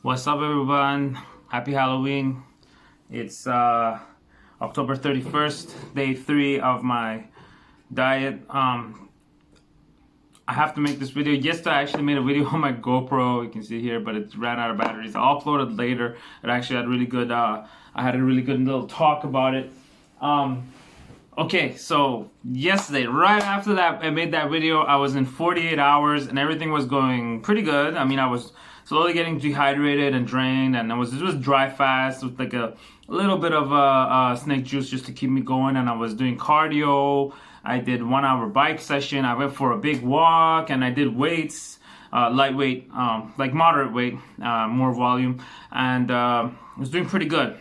What's up, everyone? Happy Halloween. It's October 31st, day 3 of my diet. I have to make this video. Yesterday, I actually made a video on my GoPro. You can see here, but it ran out of batteries. I'll upload it later. It actually had really good. I had a really good little talk about it. Okay, so yesterday, right after that, I made that video. I was in 48 hours, and everything was going pretty good. I mean, I was slowly getting dehydrated and drained, and it was dry fast with like a little bit of snake juice just to keep me going. And I was doing cardio. I did 1 hour bike session. I went for a big walk, and I did weights, lightweight, like moderate weight, more volume, and I was doing pretty good.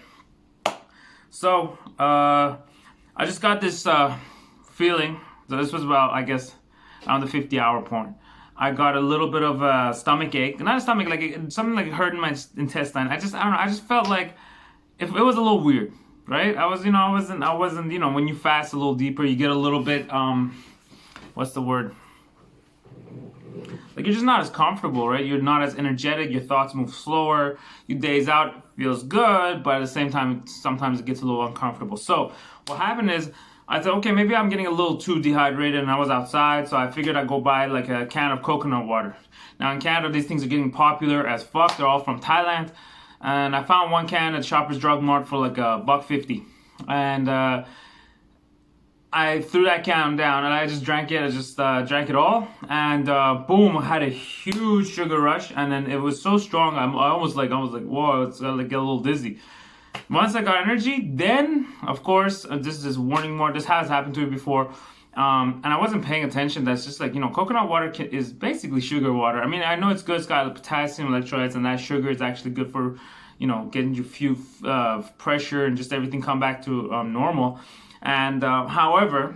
So I just got this feeling. So this was about, I guess, around the 50-hour point. I got a little bit of a stomach ache, not a stomach, like something like hurt in my intestine. I don't know. I just felt like if it was a little weird, right? I wasn't, when you fast a little deeper, you get a little bit, what's the word? Like you're just not as comfortable, right? You're not as energetic. Your thoughts move slower. Your days out feels good, but at the same time, sometimes it gets a little uncomfortable. So what happened is I thought, okay, maybe I'm getting a little too dehydrated, and I was outside, so I figured I'd go buy like a can of coconut water. Now in Canada, these things are getting popular as fuck. They're all from Thailand, and I found one can at Shoppers Drug Mart for like $1.50, and I threw that can down and I just drank it. I just drank it all, and boom! I had a huge sugar rush, and then it was so strong. I was like, whoa! It's like get a little dizzy. Once I got energy, then of course, this is warning more. This has happened to me before, and I wasn't paying attention. That's just like coconut water is basically sugar water. I mean, I know it's good. It's got potassium, electrolytes, and that sugar is actually good for getting you few pressure and just everything come back to normal. And however,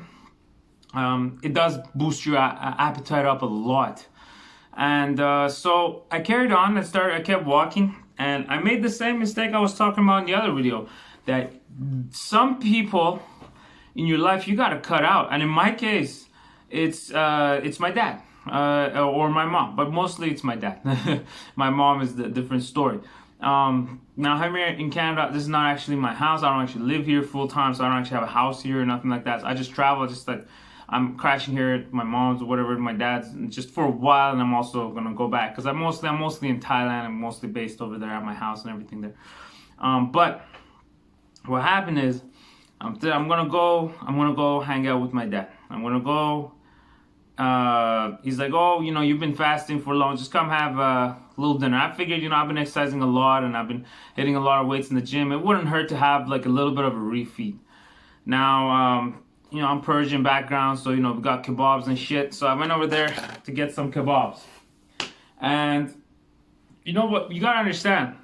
it does boost your appetite up a lot. And so I carried on. I kept walking, and I made the same mistake I was talking about in the other video, that some people in your life you gotta cut out. And in my case, it's my dad or my mom, but mostly it's my dad. My mom is the different story. Now I'm here in Canada. This is not actually my house. I don't actually live here full time, so I don't actually have a house here or nothing like that. So I just travel, just like I'm crashing here at my mom's or whatever, my dad's, just for a while, and I'm also gonna go back because I'm mostly in Thailand. I'm mostly based over there at my house and everything there. But what happened is I'm gonna go hang out with my dad. I'm gonna go. He's like, oh, you've been fasting for long. Just come have a little dinner. I figured, I've been exercising a lot and I've been hitting a lot of weights in the gym. It wouldn't hurt to have like a little bit of a refeed. Now, I'm Persian background, so we got kebabs and shit. So I went over there to get some kebabs. And you know what? You gotta understand.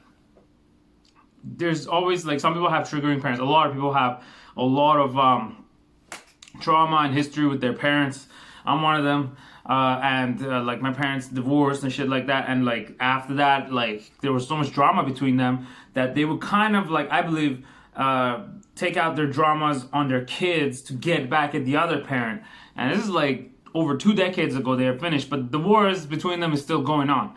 There's always like some people have triggering parents. A lot of people have a lot of trauma and history with their parents. I'm one of them, and like my parents divorced and shit like that, and like after that, like there was so much drama between them that they would kind of like, I believe, take out their dramas on their kids to get back at the other parent. And this is like over 2 decades ago they are finished, but the wars between them is still going on.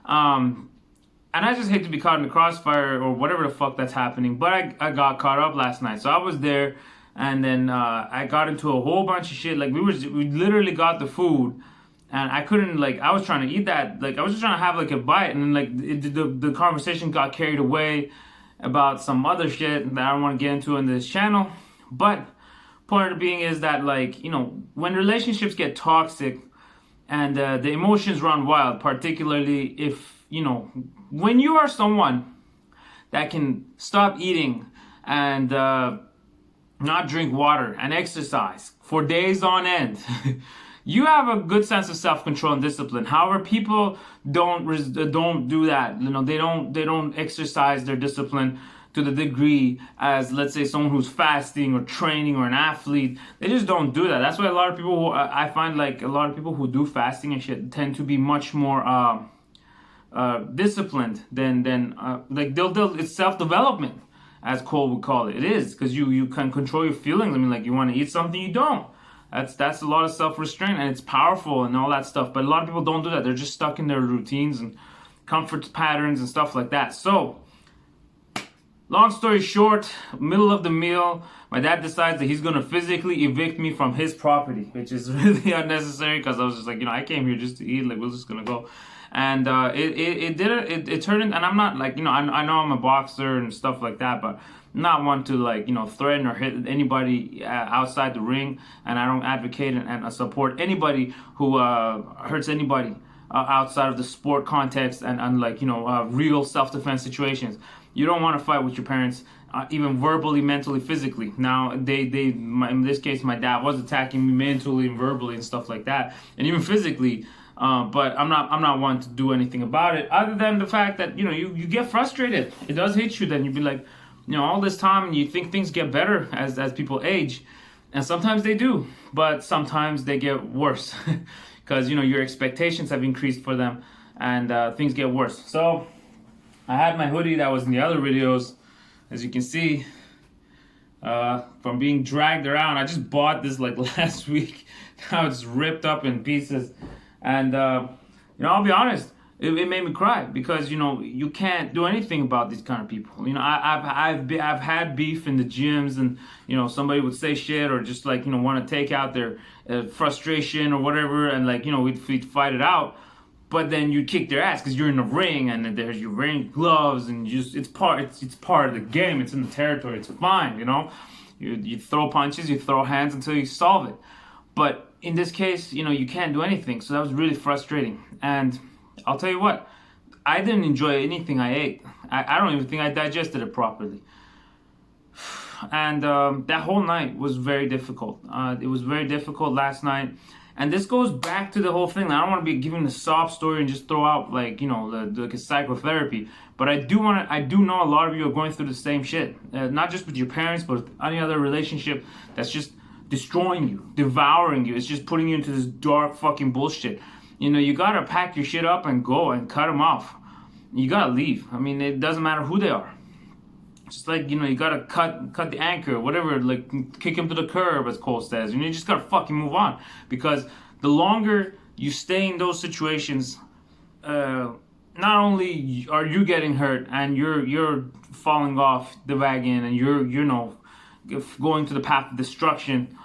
And I just hate to be caught in the crossfire or whatever the fuck that's happening, but I got caught up last night, so I was there. And then I got into a whole bunch of shit. Like we literally got the food, and I couldn't, like, I was trying to eat that. Like I was just trying to have like a bite, and then like the conversation got carried away about some other shit that I don't want to get into on this channel. But point being is that, like, when relationships get toxic and the emotions run wild, particularly if when you are someone that can stop eating and not drink water and exercise for days on end, you have a good sense of self-control and discipline. However, people don't do that. They don't exercise their discipline to the degree as, let's say, someone who's fasting or training or an athlete. They just don't do that. That's why a lot of people I find, like, a lot of people who do fasting and shit tend to be much more disciplined than like it's self-development, as Cole would call it. It is, because you can control your feelings. I mean, like, you want to eat something, you don't. That's a lot of self-restraint, and it's powerful and all that stuff. But a lot of people don't do that. They're just stuck in their routines, and comfort patterns and stuff like that. So long story short, middle of the meal, my dad decides that he's going to physically evict me from his property, which is really unnecessary because I was just like, I came here just to eat, like we're just going to go. And it turned in, and I'm not like, I know I'm a boxer and stuff like that, but not one to like, threaten or hit anybody outside the ring. And I don't advocate and support anybody who hurts anybody outside of the sport context and like, real self-defense situations. You don't want to fight with your parents, even verbally, mentally, physically. Now, in this case, my dad was attacking me mentally and verbally and stuff like that, and even physically. But I'm not one to do anything about it, other than the fact that you get frustrated. It does hit you. Then you'd be like, all this time, and you think things get better as people age, and sometimes they do, but sometimes they get worse because your expectations have increased for them, and things get worse. So I had my hoodie that was in the other videos, as you can see, from being dragged around. I just bought this like last week. Now it's ripped up in pieces. And, I'll be honest, it made me cry because, you can't do anything about these kind of people. I've had beef in the gyms, and, somebody would say shit or just like, want to take out their frustration or whatever. And like, we'd fight it out. But then you kick their ass because you're in the ring, and you're wearing gloves, and it's part of the game. It's in the territory. It's fine, You throw punches, you throw hands until you solve it. But in this case, you can't do anything. So that was really frustrating. And I'll tell you what, I didn't enjoy anything I ate. I don't even think I digested it properly. And that whole night was very difficult. It was very difficult last night. And this goes back to the whole thing. I don't want to be giving the sob story and just throw out like, the psychotherapy. But I do know a lot of you are going through the same shit. Not just with your parents, but with any other relationship that's just destroying you, devouring you. It's just putting you into this dark fucking bullshit. You gotta pack your shit up and go and cut them off. You gotta leave. I mean, it doesn't matter who they are. Just like, you gotta cut the anchor, whatever, like kick him to the curb, as Cole says. You just gotta fucking move on. Because the longer you stay in those situations, not only are you getting hurt and you're falling off the wagon and you're going to the path of destruction,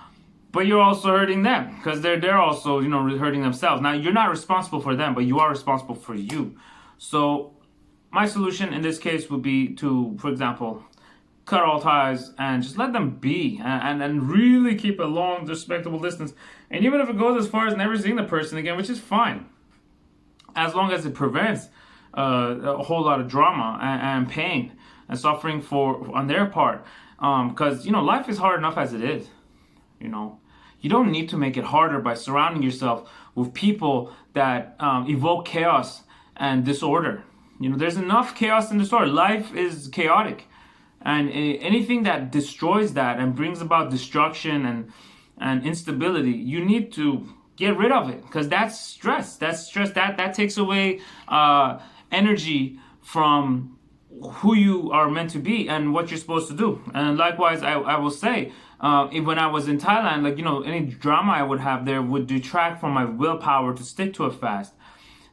but you're also hurting them because they're also hurting themselves. Now, you're not responsible for them, but you are responsible for you. So my solution in this case would be to, for example, cut all ties and just let them be, and really keep a long, respectable distance. And even if it goes as far as never seeing the person again, which is fine, as long as it prevents a whole lot of drama and pain and suffering on their part. Because life is hard enough as it is. You don't need to make it harder by surrounding yourself with people that evoke chaos and disorder. There's enough chaos and disorder. Life is chaotic, and anything that destroys that and brings about destruction and instability, you need to get rid of it, because that's stress. That takes away energy from who you are meant to be and what you're supposed to do. And likewise, I will say, when I was in Thailand, like, any drama I would have there would detract from my willpower to stick to a fast.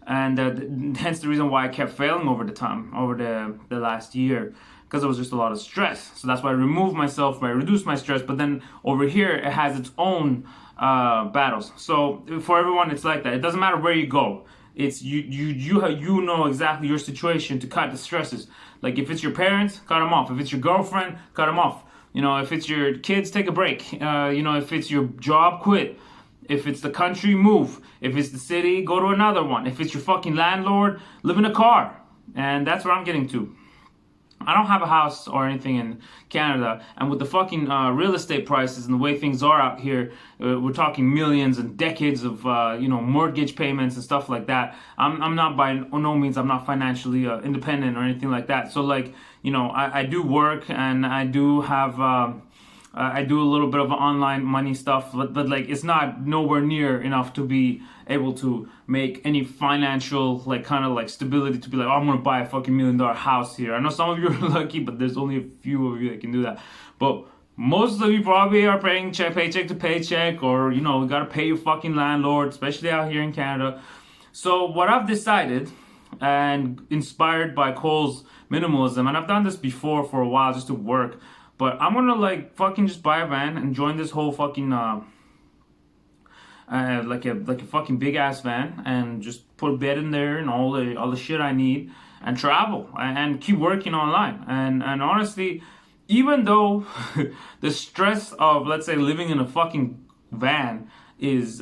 And hence the reason why I kept failing over the last year, because it was just a lot of stress. So that's why I removed myself, I reduced my stress. But then over here, it has its own battles. So for everyone, it's like that. It doesn't matter where you go. It's you know exactly your situation to cut the stresses. Like if it's your parents, cut them off. If it's your girlfriend, cut them off. If it's your kids, take a break. If it's your job, quit. If it's the country, move. If it's the city, go to another one. If it's your fucking landlord, live in a car. And that's where I'm getting to. I don't have a house or anything in Canada, and with the fucking real estate prices and the way things are out here, we're talking millions and decades of mortgage payments and stuff like that. I'm not, by no means, I'm not financially independent or anything like that. So like, I do work, and I do have I do a little bit of online money stuff, but like it's not nowhere near enough to be able to make any financial kind of stability to be like, oh, I'm gonna buy a fucking $1 million house here. I know some of you are lucky, but there's only a few of you that can do that. But most of you probably are paying paycheck to paycheck, or we gotta pay your fucking landlord, especially out here in Canada. So what I've decided and inspired by Cole's minimalism. And I've done this before for a while just to work. But I'm gonna like fucking just buy a van and join this whole fucking like a fucking big ass van, and just put a bed in there and all the shit I need, and travel and keep working online. And honestly, even though the stress of, let's say, living in a fucking van is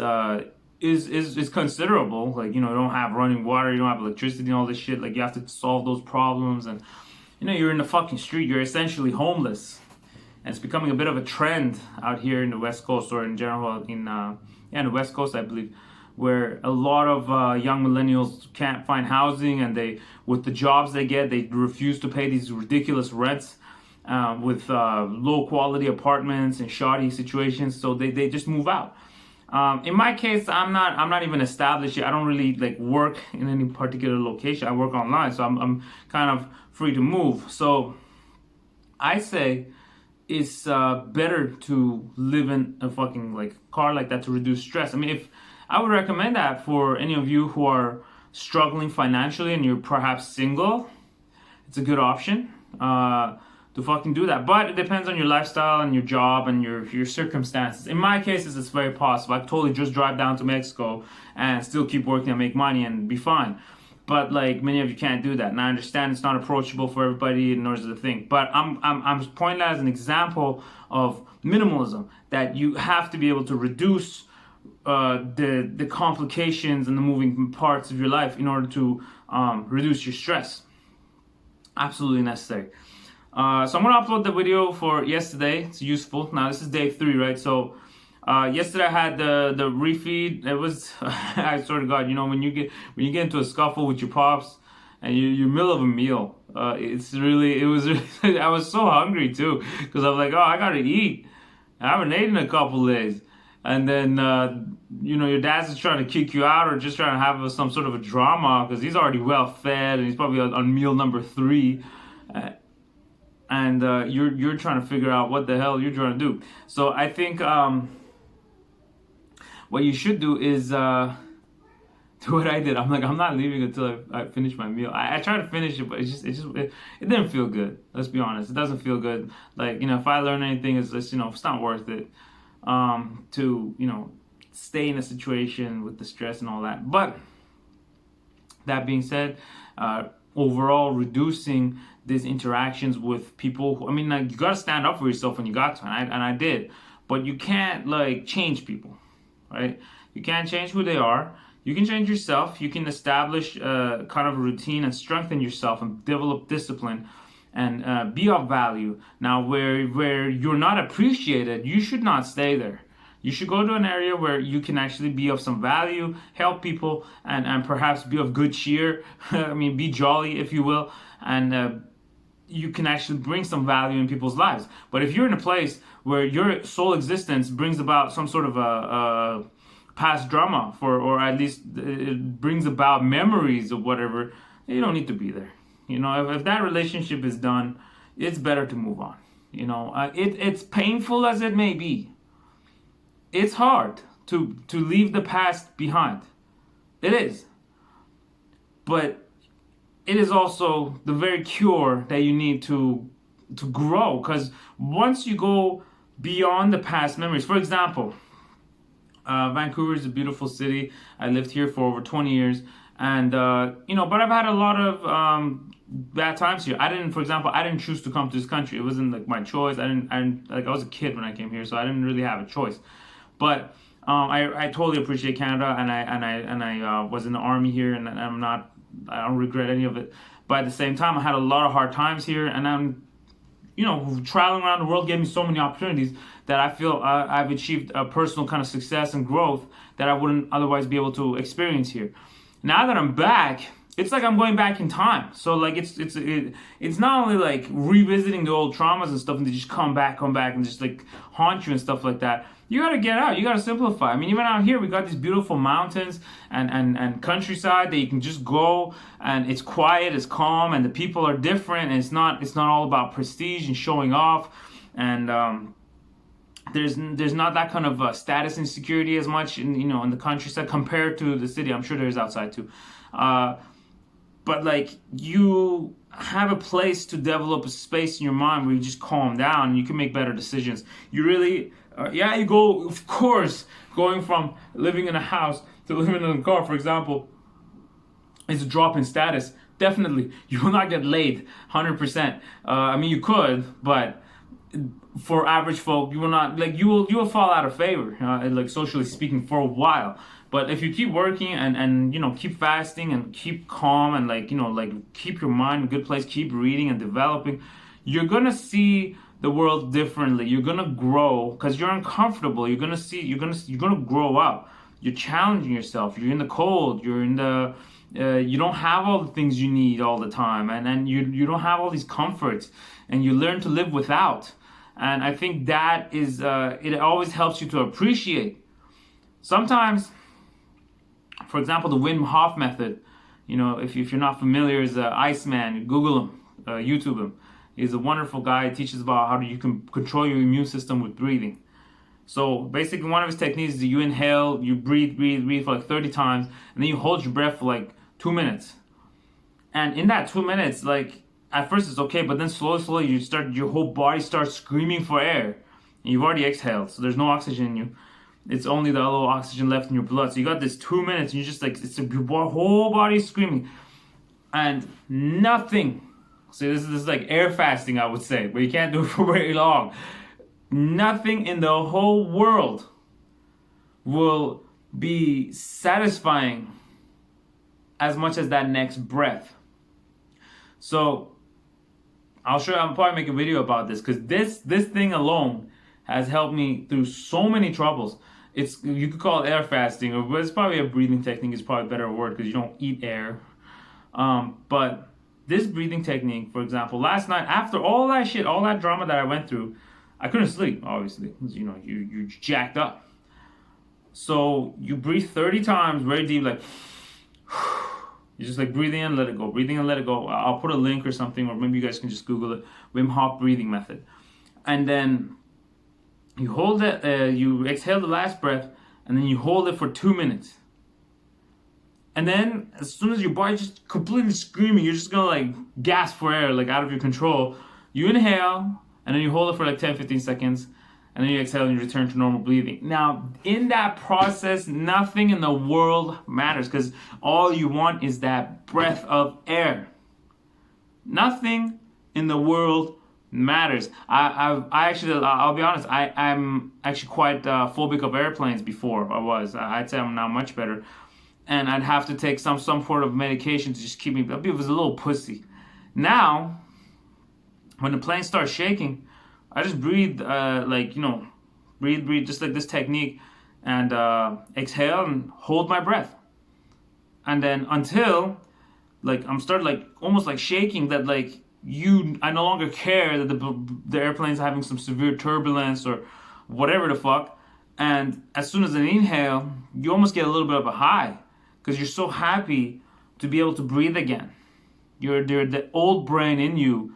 considerable, like, you know, you don't have running water, you don't have electricity and all this shit, like you have to solve those problems, and you know, you're in the fucking street, you're essentially homeless. And it's becoming a bit of a trend out here in the West Coast, or in general in the West Coast, I believe, where a lot of young millennials can't find housing, and they, with the jobs they get, they refuse to pay these ridiculous rents, with low quality apartments and shoddy situations, so they just move out. In my case, I'm not even established yet. I don't really like work in any particular location. I work online, so I'm kind of free to move. So I say it's better to live in a fucking like car like that to reduce stress. I mean, if I would recommend that for any of you who are struggling financially and you're perhaps single, it's a good option to fucking do that. But it depends on your lifestyle and your job and your circumstances. In my case, it's very possible. I could totally just drive down to Mexico and still keep working and make money and be fine. But like, many of you can't do that, and I understand it's not approachable for everybody, nor is it a thing. But I'm pointing that as an example of minimalism, that you have to be able to reduce the complications and the moving parts of your life in order to reduce your stress. Absolutely necessary. So I'm gonna upload the video for yesterday. It's useful. Now this is day 3, right? So yesterday I had the refeed. It was I swear to God, you know, when you get into a scuffle with your pops and you're middle of a meal, it was really, I was so hungry too, because I was like, oh, I gotta eat. I haven't eaten in a couple days. And then you know, your dad's just trying to kick you out, or just trying to have some sort of a drama, because he's already well fed and he's probably on meal number 3. And you're trying to figure out what the hell you're trying to do. So I think what you should do is do what I did. I'm like, I'm not leaving until I finish my meal. I tried to finish it, but it didn't feel good. Let's be honest, it doesn't feel good. Like, you know, if I learn anything, it's just, you know, it's not worth it to, you know, stay in a situation with the stress and all that. But that being said, overall, reducing these interactions with people. I mean, like, you gotta stand up for yourself when you got to, and I did. But you can't like change people, right? You can't change who they are. You can change yourself. You can establish kind of a routine and strengthen yourself and develop discipline and be of value. Now, where you're not appreciated, you should not stay there. You should go to an area where you can actually be of some value, help people, and perhaps be of good cheer. I mean, be jolly, if you will, and you can actually bring some value in people's lives. But if you're in a place where your sole existence brings about some sort of a past drama, or at least it brings about memories of whatever, you don't need to be there. You know, if that relationship is done, it's better to move on. You know, it's painful as it may be. It's hard to leave the past behind. It is. But it is also the very cure that you need to grow. Because once you go beyond the past memories, for example, Vancouver is a beautiful city. I lived here for over 20 years. And, you know, but I've had a lot of bad times here. For example, I didn't choose to come to this country. It wasn't like my choice. I was a kid when I came here, so I didn't really have a choice. But I totally appreciate Canada, and I was in the army here, and I don't regret any of it. But at the same time, I had a lot of hard times here, and I'm, you know, traveling around the world gave me so many opportunities that I feel I've achieved a personal kind of success and growth that I wouldn't otherwise be able to experience here. Now that I'm back, it's like I'm going back in time. So like it's not only like revisiting the old traumas and stuff, and they just come back and just like haunt you and stuff like that. You gotta get out. You gotta simplify. I mean, even out here, we got these beautiful mountains and countryside that you can just go, and it's quiet, it's calm, and the people are different. And it's not all about prestige and showing off, and there's not that kind of status insecurity as much in the countryside compared to the city. I'm sure there's outside too. but like you have a place to develop a space in your mind where you just calm down and you can make better decisions. You really, yeah, you go, of course, going from living in a house to living in a car, for example, is a drop in status. Definitely, you will not get laid 100%. I mean, you could, but for average folk, you will not, like, you will fall out of favor, like socially speaking, for a while. But if you keep working and you know, keep fasting and keep calm and, like, you know, like, keep your mind in a good place, keep reading and developing, you're gonna see the world differently. You're gonna grow because you're uncomfortable. You're gonna grow up. You're challenging yourself. You're in the cold. You're in the you don't have all the things you need all the time, and you don't have all these comforts, and you learn to live without. And I think that is it always helps you to appreciate. Sometimes, for example, the Wim Hof method. You know, if you're not familiar, is Iceman. Google him, YouTube him. He's a wonderful guy. He teaches about how you can control your immune system with breathing. So basically, one of his techniques is you inhale, you breathe for like 30 times, and then you hold your breath for like 2 minutes. And in that 2 minutes, like, at first it's okay, but then slowly your whole body starts screaming for air. And you've already exhaled, so there's no oxygen in you. It's only the little oxygen left in your blood. So you got this 2 minutes, and you're just like, your whole body's screaming. And nothing. So this is like air fasting, I would say, but you can't do it for very long. Nothing in the whole world will be satisfying as much as that next breath. So I'll probably make a video about this, because this thing alone has helped me through so many troubles. You could call it air fasting, or it's probably a breathing technique. Is probably a better word, because you don't eat air. But this breathing technique, for example, last night, after all that shit, all that drama that I went through, I couldn't sleep, obviously, because, you know, you're jacked up. So you breathe 30 times very deep, like, you just like breathing in, let it go, breathing in, let it go. I'll put a link or something, or maybe you guys can just Google it, Wim Hof breathing method. And then you hold it, you exhale the last breath, and then you hold it for 2 minutes. And then as soon as your body's just completely screaming, you're just gonna like gasp for air, like out of your control. You inhale, and then you hold it for like 10-15 seconds, and then you exhale and you return to normal breathing. Now, in that process, nothing in the world matters, because all you want is that breath of air. Nothing in the world matters. I'll be honest, I'm actually quite phobic of airplanes before. I'd say I'm now much better. And I'd have to take some sort of medication to just keep me, I was a little pussy. Now, when the plane starts shaking, I just breathe, breathe, just like this technique, and exhale and hold my breath. And then until, like, I'm started, like, almost like shaking, that, like, I no longer care that the airplane's having some severe turbulence or whatever the fuck. And as soon as an inhale, you almost get a little bit of a high, because you're so happy to be able to breathe again. The old brain in you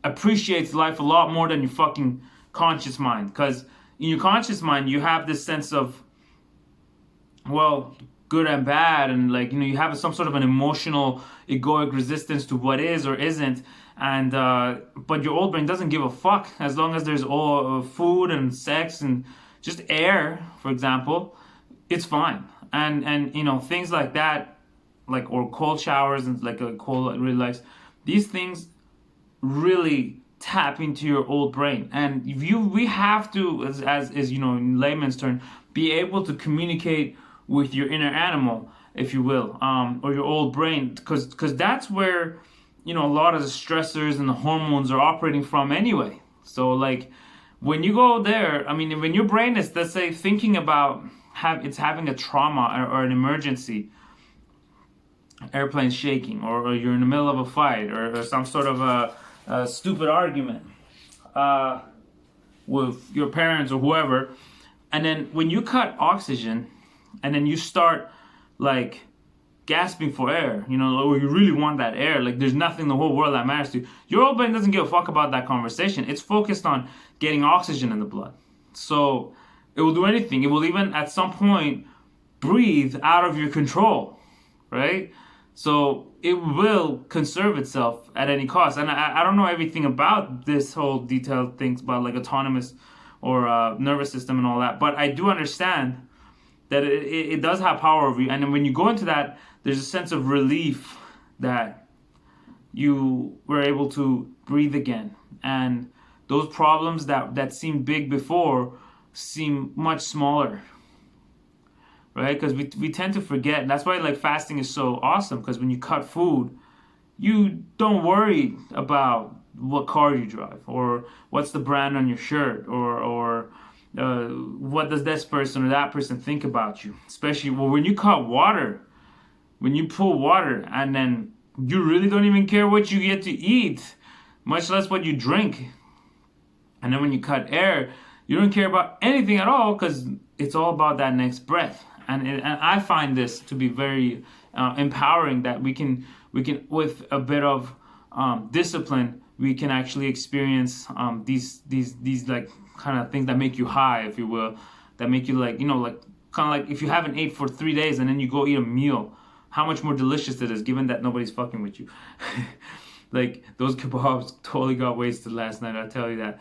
appreciates life a lot more than your fucking conscious mind. Because in your conscious mind, you have this sense of, well, good and bad, and, like, you know, you have some sort of an emotional, egoic resistance to what is or isn't. And but your old brain doesn't give a fuck as long as there's all food and sex and just air, for example. It's fine. And you know, things like that, like, or cold showers, and like a cold really likes, these things really tap into your old brain. And we have to, as you know, in layman's term, be able to communicate with your inner animal, if you will, or your old brain, because that's where, you know, a lot of the stressors and the hormones are operating from anyway. So, like, when you go there, I mean, when your brain is, let's say, thinking about having a trauma or an emergency, airplane shaking, or you're in the middle of a fight, or some sort of a stupid argument with your parents or whoever, and then when you cut oxygen, and then you start, like, gasping for air, you know, or you really want that air, like, there's nothing in the whole world that matters to you. Your old brain doesn't give a fuck about that conversation. It's focused on getting oxygen in the blood. So it will do anything. It will even, at some point, breathe out of your control, right? So it will conserve itself at any cost. And I don't know everything about this whole detailed things about like autonomous or nervous system and all that, but I do understand that it does have power over you. And then when you go into that, there's a sense of relief that you were able to breathe again. And those problems that seemed big before seem much smaller, right? Because we tend to forget. And that's why like fasting is so awesome, because when you cut food, you don't worry about what car you drive or what's the brand on your shirt or what does this person or that person think about you. Especially when you cut water, when you pull water, and then you really don't even care what you get to eat, much less what you drink. And then when you cut air, you don't care about anything at all, because it's all about that next breath. And I find this to be very empowering, that we can with a bit of discipline, we can actually experience these like kind of things that make you high, if you will, that make you like, like kind of like if you haven't ate for 3 days and then you go eat a meal, how much more delicious it is, given that nobody's fucking with you. Like those kebabs totally got wasted last night, I'll tell you that.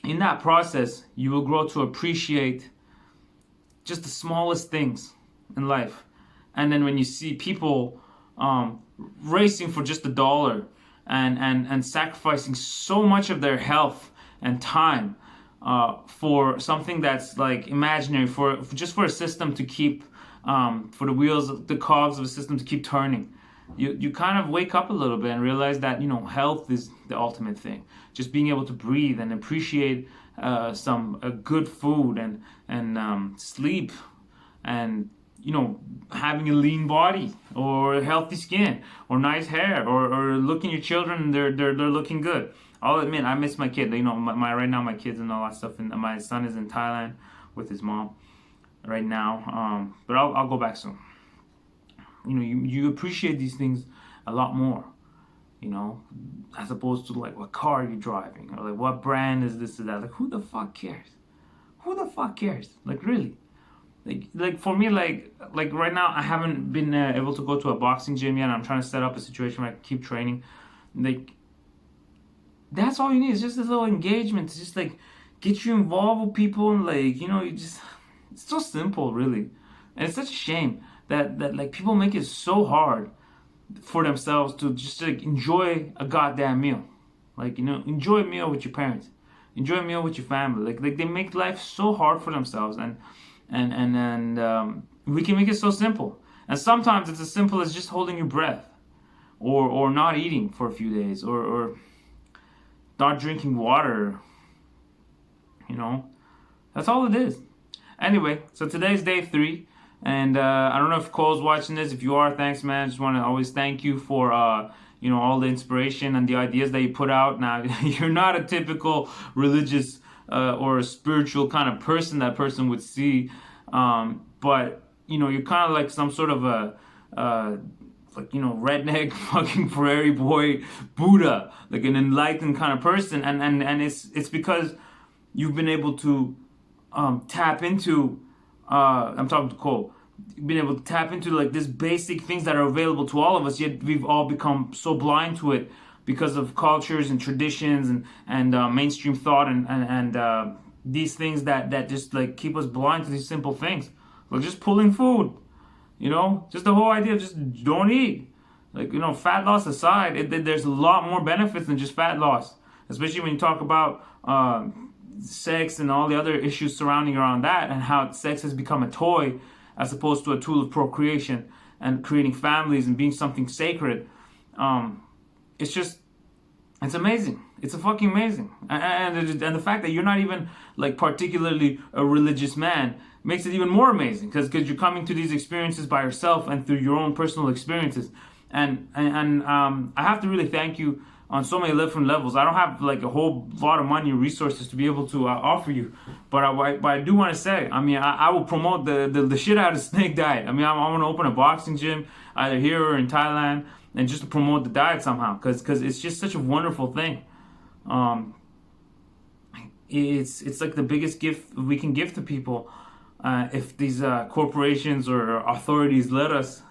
In that process, you will grow to appreciate just the smallest things in life. And then when you see people racing for just $1 and sacrificing so much of their health and time for something that's like imaginary, for just for a system to keep, for the wheels, the cogs of a system to keep turning, you kind of wake up a little bit and realize that health is the ultimate thing. Just being able to breathe and appreciate some good food and sleep, and having a lean body or healthy skin or nice hair, or looking at your children and they're looking good. I'll admit, I miss my kid. My right now my kids and all that stuff, and my son is in Thailand with his mom right now. But I'll go back soon. You appreciate these things a lot more, as opposed to like what car you're driving, or like what brand is this or that. Like, who the fuck cares? Who the fuck cares? Like, really? Like for me, like right now, I haven't been able to go to a boxing gym yet. And I'm trying to set up a situation where I can keep training. Like, that's all you need. It's just this little engagement to just like get you involved with people, and like it's so simple, really. And it's such a shame that like people make it so hard for themselves to just like enjoy a goddamn meal. Like, enjoy a meal with your parents, enjoy a meal with your family. Like they make life so hard for themselves, and we can make it so simple. And sometimes it's as simple as just holding your breath, or not eating for a few days, or not drinking water. That's all it is. Anyway, so today's day 3. And I don't know if Cole's watching this. If you are, thanks, man. I just want to always thank you for all the inspiration and the ideas that you put out. Now, you're not a typical religious or a spiritual kind of person that person would see, but you're kind of like some sort of a redneck fucking prairie boy Buddha, like an enlightened kind of person, and it's because you've been able to tap into. I'm talking to Cole. Being able to tap into like these basic things that are available to all of us, yet we've all become so blind to it because of cultures and traditions and mainstream thought and these things that just like keep us blind to these simple things. Like just pulling food, just the whole idea of just don't eat. Like, fat loss aside, there's a lot more benefits than just fat loss, especially when you talk about sex and all the other issues surrounding around that, and how sex has become a toy as opposed to a tool of procreation and creating families and being something sacred. It's amazing. It's a fucking amazing. And the fact that you're not even like particularly a religious man makes it even more amazing, because you're coming to these experiences by yourself and through your own personal experiences. And I have to really thank you on so many different levels. I don't have like a whole lot of money or resources to be able to offer you, but I do want to say, I will promote the shit out of snake diet. I want to open a boxing gym either here or in Thailand, and just to promote the diet somehow, because it's just such a wonderful thing. It's like the biggest gift we can give to people, if these corporations or authorities let us.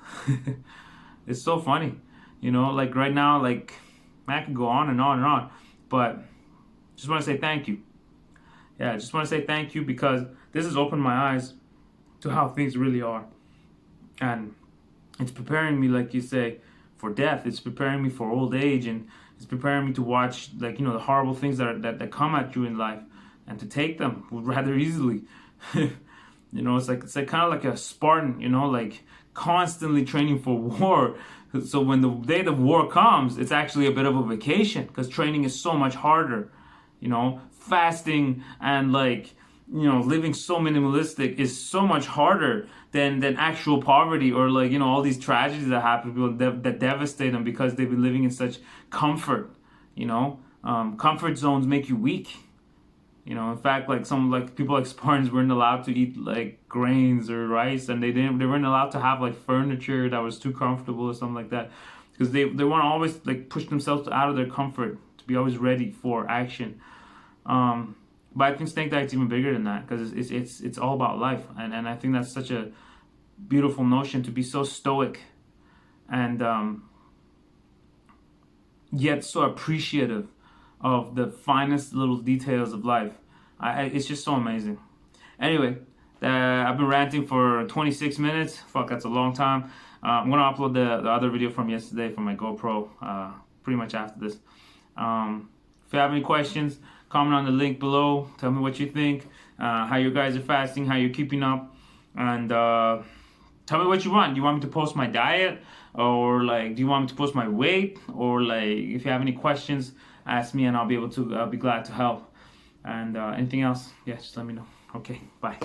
It's so funny, you know. Like right now, like I could go on and on and on, but just want to say thank you. Yeah, I just want to say thank you because this has opened my eyes to how things really are, and it's preparing me, like you say, for death. It's preparing me for old age, and it's preparing me to watch, like, you know, the horrible things that come at you in life, and to take them rather easily. You know, it's like kind of like a Spartan, you know, like constantly training for war. So when the day the war comes, it's actually a bit of a vacation because training is so much harder. You know, fasting and, like, you know, living so minimalistic is so much harder than actual poverty, or, like, you know, all these tragedies that happen to people that devastate them because they've been living in such comfort. You know, comfort zones make you weak. You know, in fact, like some, like people like Spartans weren't allowed to eat like grains or rice, and they weren't allowed to have like furniture that was too comfortable or something like that, because they want to always like push themselves out of their comfort to be always ready for action. But I think that it's even bigger than that, because it's all about life, and I think that's such a beautiful notion, to be so stoic and yet so appreciative of the finest little details of life. It's just so amazing. Anyway, I've been ranting for 26 minutes. Fuck, that's a long time. I'm gonna upload the other video from yesterday from my GoPro pretty much after this. If you have any questions, comment on the link below. Tell me what you think, how you guys are fasting, how you're keeping up, and tell me what you want. Do you want me to post my diet, or like, do you want me to post my weight, or like, if you have any questions, ask me and I'll be able to. I'll be glad to help. And anything else, yeah, just let me know. Okay, bye.